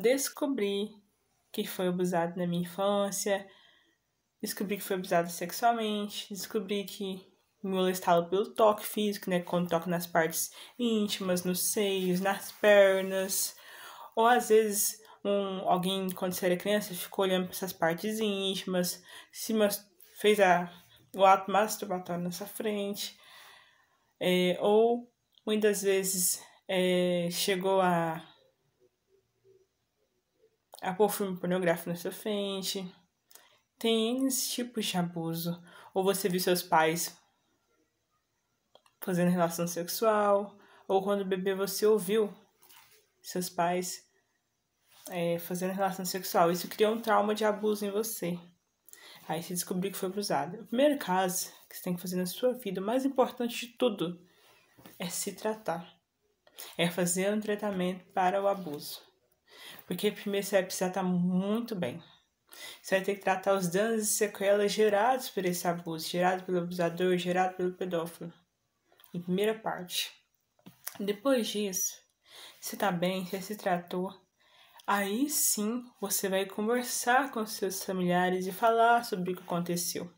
descobri que foi abusado na minha infância, descobri que foi abusado sexualmente, descobri que me molestava pelo toque físico, né? Quando toca nas partes íntimas, nos seios, nas pernas. Ou às vezes alguém, quando você era criança, ficou olhando para essas partes íntimas, fez o ato masturbatório na sua frente. Ou muitas vezes chegou a pôr filme pornográfico na sua frente. Tem N tipos de abuso. Ou você viu seus pais fazendo relação sexual, ou quando bebê você ouviu seus pais fazendo relação sexual. Isso cria um trauma de abuso em você. Aí você descobriu que foi abusado. O primeiro caso que você tem que fazer na sua vida, o mais importante de tudo, é se tratar. É fazer um tratamento para o abuso. Porque primeiro você vai precisar estar muito bem. Você vai ter que tratar os danos e sequelas gerados por esse abuso, gerado pelo abusador, gerado pelo pedófilo. Em primeira parte. Depois disso, você tá bem, você se tratou, aí sim você vai conversar com seus familiares e falar sobre o que aconteceu.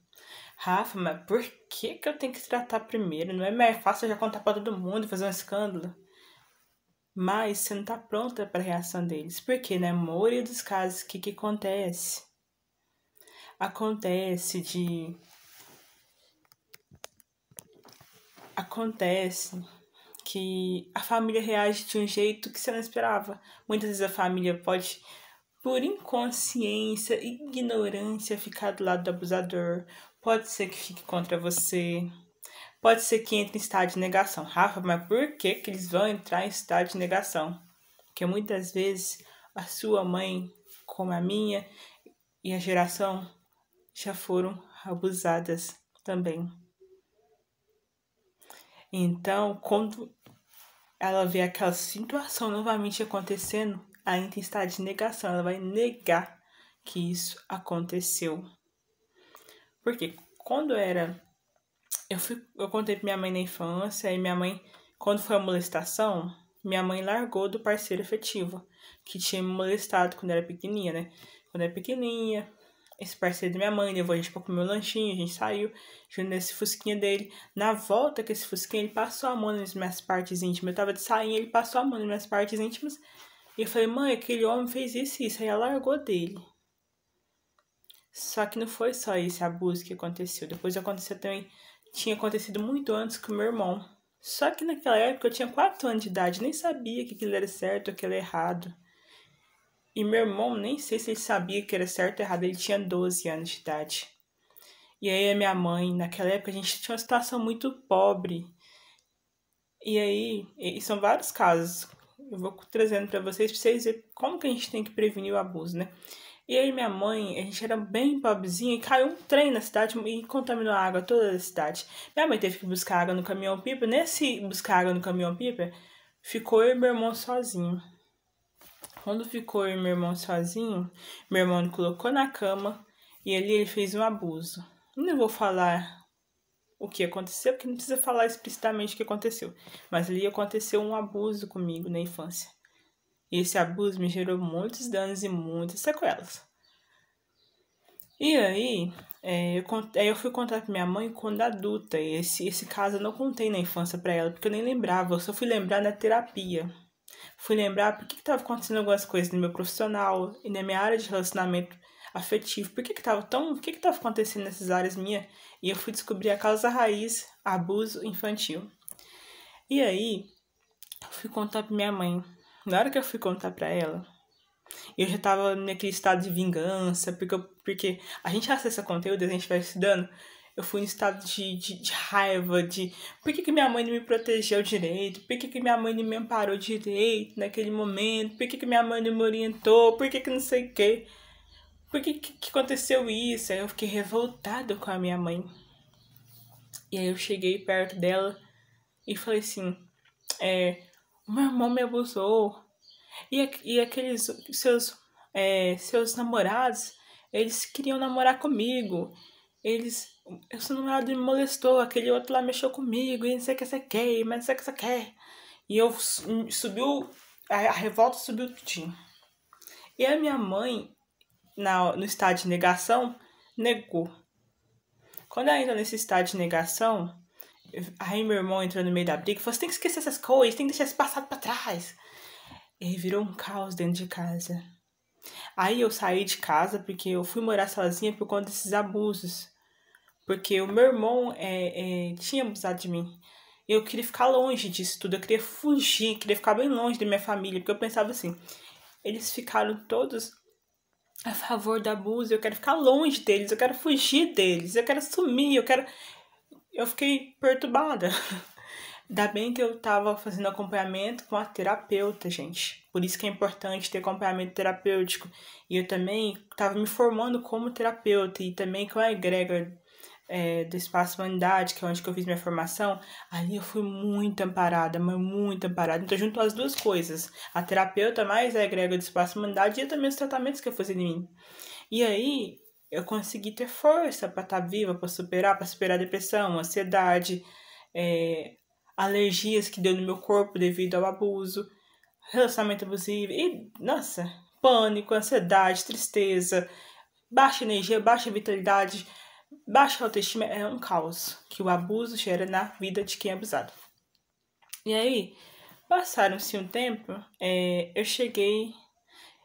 Rafa, mas por que eu tenho que tratar primeiro? Não é mais fácil eu já contar pra todo mundo e fazer um escândalo? Mas você não tá pronta para a reação deles. Porque na maioria dos casos, o que acontece? Acontece que a família reage de um jeito que você não esperava. Muitas vezes a família pode, por inconsciência, ignorância, ficar do lado do abusador. Pode ser que fique contra você. Pode ser que entre em estado de negação. Rafa, mas por que eles vão entrar em estado de negação? Porque muitas vezes a sua mãe, como a minha, e a geração já foram abusadas também. Então, quando ela vê aquela situação novamente acontecendo, ela entra em estado de negação. Ela vai negar que isso aconteceu. Porque quando eu contei pra minha mãe na infância, e minha mãe, quando foi a molestação, minha mãe largou do parceiro efetivo, que tinha me molestado quando era pequenininha, né? Quando era pequenininha, esse parceiro da minha mãe levou a gente pra comer um lanchinho, a gente saiu, junto nesse fusquinha dele. Na volta que esse fusquinha, ele passou a mão nas minhas partes íntimas. Eu tava de sainha, ele passou a mão nas minhas partes íntimas. E eu falei, mãe, aquele homem fez isso e isso. Aí ela largou dele. Só que não foi só esse abuso que aconteceu. Depois aconteceu também, tinha acontecido muito antes com o meu irmão. Só que naquela época eu tinha 4 anos de idade, nem sabia que aquilo era certo ou aquilo era errado. E meu irmão, nem sei se ele sabia que era certo ou errado, ele tinha 12 anos de idade. E aí a minha mãe, naquela época a gente tinha uma situação muito pobre. E aí, são vários casos. Eu vou trazendo pra vocês verem como que a gente tem que prevenir o abuso, né? E aí minha mãe, a gente era bem pobrezinha e caiu um trem na cidade e contaminou a água toda a cidade. Minha mãe teve que buscar água no caminhão-pipa. Nesse buscar água no caminhão-pipa, ficou eu e meu irmão sozinho. Quando ficou eu e meu irmão sozinho, meu irmão me colocou na cama e ali ele fez um abuso. Não vou falar o que aconteceu, porque não precisa falar explicitamente o que aconteceu. Mas ali aconteceu um abuso comigo na infância. E esse abuso me gerou muitos danos e muitas sequelas. E aí, eu fui contar pra minha mãe quando adulta. E esse caso eu não contei na infância pra ela, porque eu nem lembrava. Eu só fui lembrar na terapia. Fui lembrar por que estava acontecendo algumas coisas no meu profissional e na minha área de relacionamento afetivo. Por que estava acontecendo nessas áreas minhas? E eu fui descobrir a causa raiz, abuso infantil. E aí, eu fui contar pra minha mãe. Na hora que eu fui contar pra ela, eu já tava naquele estado de vingança, porque a gente acessa conteúdo, a gente vai estudando. Eu fui em estado de raiva, por que minha mãe não me protegeu direito? Por que minha mãe não me amparou direito naquele momento? Por que minha mãe não me orientou? Por que não sei o quê? Por que aconteceu isso? Aí eu fiquei revoltado com a minha mãe. E aí eu cheguei perto dela e falei assim, o meu irmão me abusou. E aqueles seus namorados, eles queriam namorar comigo. O seu namorado me molestou, aquele outro lá mexeu comigo, e não sei o que você quer, mas não sei o que você quer. E a revolta subiu tudinho. E a minha mãe, no estado de negação, negou. Quando ela entrou nesse estado de negação, aí meu irmão entrou no meio da briga e falou: você tem que esquecer essas coisas, tem que deixar esse passado pra trás. E virou um caos dentro de casa. Aí eu saí de casa porque eu fui morar sozinha por conta desses abusos. Porque o meu irmão tinha abusado de mim. Eu queria ficar longe disso tudo. Eu queria fugir, queria ficar bem longe da minha família. Porque eu pensava assim, eles ficaram todos a favor do abuso. Eu quero ficar longe deles, eu quero fugir deles, eu quero sumir, Eu fiquei perturbada. Ainda bem que eu tava fazendo acompanhamento com a terapeuta, gente. Por isso que é importante ter acompanhamento terapêutico. E eu também tava me formando como terapeuta e também com a egrégora do Espaço Humanidade, que é onde que eu fiz minha formação. Ali eu fui muito amparada, mas muito amparada. Então, junto as duas coisas, a terapeuta mais a egrégora do Espaço Humanidade e também os tratamentos que eu fazia em mim. E aí, eu consegui ter força para estar viva, para superar a depressão, ansiedade, alergias que deu no meu corpo devido ao abuso, relacionamento abusivo e, nossa, pânico, ansiedade, tristeza, baixa energia, baixa vitalidade, baixa autoestima. É um caos que o abuso gera na vida de quem é abusado. E aí, passaram-se um tempo,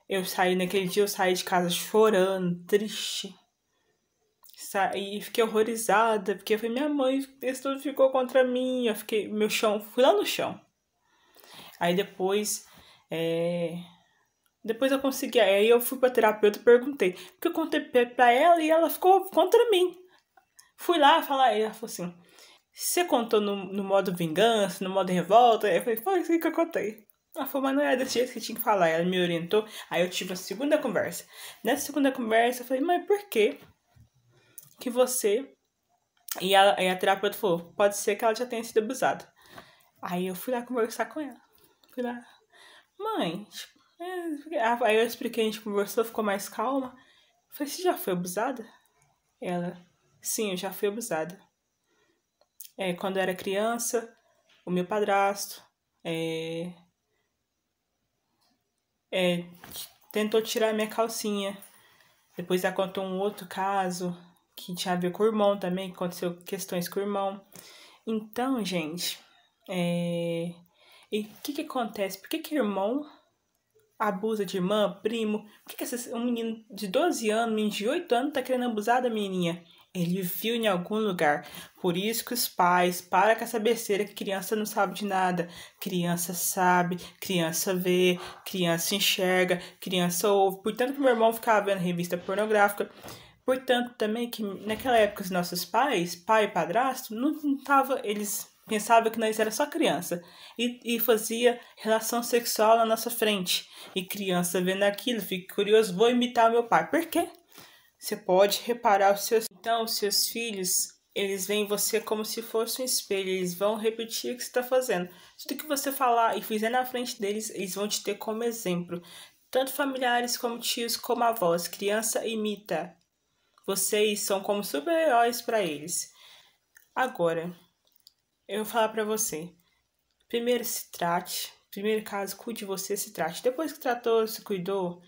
eu saí naquele dia, eu saí de casa chorando, triste. E fiquei horrorizada, porque foi minha mãe, isso tudo ficou contra mim. Eu fiquei, fui lá no chão. Aí depois eu consegui, aí eu fui pra terapeuta e perguntei. Porque eu contei pra ela e ela ficou contra mim. Fui lá falar, e ela falou assim, você contou no modo vingança, no modo revolta? Eu falei, foi isso que eu contei. Ela falou, mas não era desse jeito que tinha que falar. Ela me orientou, aí eu tive a segunda conversa. Nessa segunda conversa eu falei, mas por quê que você... E a terapeuta falou, pode ser que ela já tenha sido abusada. Aí eu fui lá conversar com ela. Fui lá, mãe, aí eu expliquei, a gente conversou, ficou mais calma. Eu falei, você já foi abusada? Ela, sim, eu já fui abusada. Quando eu era criança, o meu padrasto tentou tirar minha calcinha. Depois ela contou um outro caso que tinha a ver com o irmão também, que aconteceu questões com o irmão. Então, gente, e o que acontece? Por que irmão abusa de irmã, primo? Por que um menino de 12 anos, um menino de 8 anos tá querendo abusar da menininha? Ele viu em algum lugar. Por isso que os pais, para com essa besteira que criança não sabe de nada. Criança sabe, criança vê, criança enxerga, criança ouve. Portanto que meu irmão ficava vendo revista pornográfica. Portanto também que naquela época os nossos pais, pai e padrasto, não tava, eles pensavam que nós era só criança. E fazia relação sexual na nossa frente. E criança vendo aquilo, fica curioso, vou imitar meu pai. Por quê? Você pode reparar os seus filhos, eles veem você como se fosse um espelho, eles vão repetir o que você está fazendo. Tudo que você falar e fizer na frente deles, eles vão te ter como exemplo. Tanto familiares como tios, como avós. Criança imita. Vocês são como super-heróis para eles. Agora, eu vou falar para você. Primeiro se trate. Primeiro caso, cuide de você, se trate. Depois que tratou, se cuidou,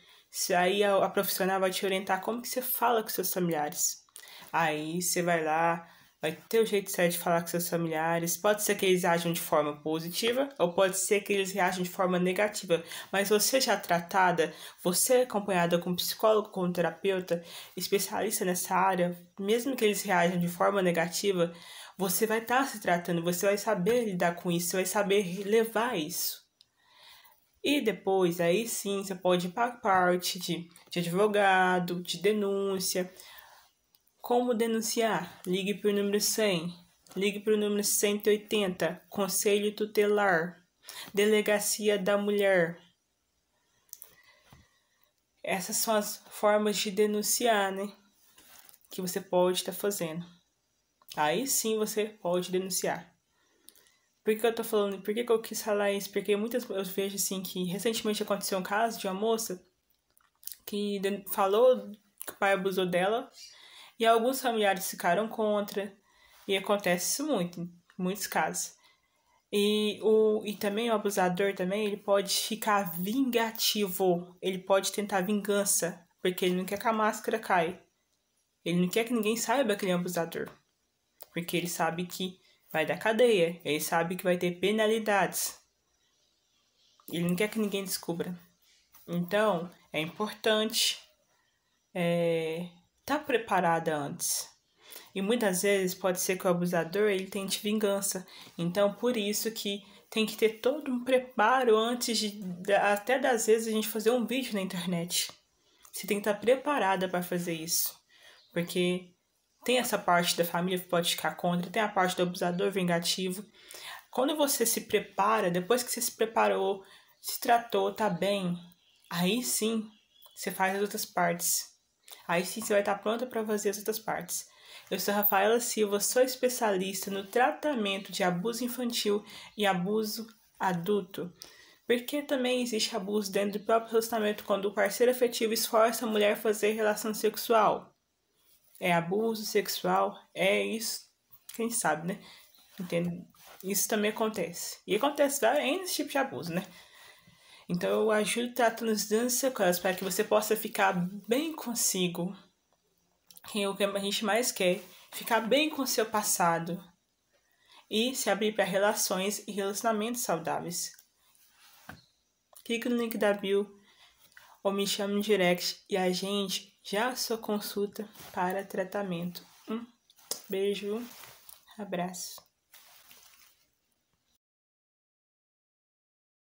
aí a profissional vai te orientar como que você fala com seus familiares. Aí você vai lá, vai ter o jeito certo de falar com seus familiares. Pode ser que eles ajam de forma positiva ou pode ser que eles reajam de forma negativa. Mas você já tratada, você acompanhada com um psicólogo, com um terapeuta, especialista nessa área, mesmo que eles reajam de forma negativa, você vai estar se tratando, você vai saber lidar com isso, você vai saber levar isso. E depois, aí sim, você pode ir para a parte de advogado, de denúncia. Como denunciar? Ligue para o número 100. Ligue para o número 180. Conselho Tutelar. Delegacia da Mulher. Essas são as formas de denunciar, né? Que você pode estar fazendo. Aí sim você pode denunciar. Por que eu tô falando? Por que eu quis falar isso? Porque eu vejo assim que recentemente aconteceu um caso de uma moça que falou que o pai abusou dela e alguns familiares ficaram contra. E acontece isso muito, em muitos casos. E também o abusador também, ele pode ficar vingativo. Ele pode tentar vingança, porque ele não quer que a máscara caia. Ele não quer que ninguém saiba que ele é um abusador. Porque ele sabe que vai dar cadeia. Ele sabe que vai ter penalidades. Ele não quer que ninguém descubra. Então, é importante tá preparada antes. E muitas vezes pode ser que o abusador ele tente vingança. Então, por isso que tem que ter todo um preparo antes até das vezes a gente fazer um vídeo na internet. Você tem que estar preparada para fazer isso. Porque tem essa parte da família que pode ficar contra, tem a parte do abusador vingativo. Quando você se prepara, depois que você se preparou, se tratou, tá bem, aí sim você faz as outras partes. Aí sim você vai estar pronta para fazer as outras partes. Eu sou Rafaela Silva, sou especialista no tratamento de abuso infantil e abuso adulto. Porque também existe abuso dentro do próprio relacionamento quando o parceiro afetivo esforça a mulher a fazer relação sexual. É abuso sexual, é isso, quem sabe, né? Entende? Isso também acontece. E acontece vários tipos de abuso, né? Então eu ajudo tratando os danos e sequelas para que você possa ficar bem consigo. Que é o que a gente mais quer. Ficar bem com o seu passado. E se abrir para relações e relacionamentos saudáveis. Clique no link da bio ou me chame no direct e a gente já sua consulta para tratamento. Beijo, abraço.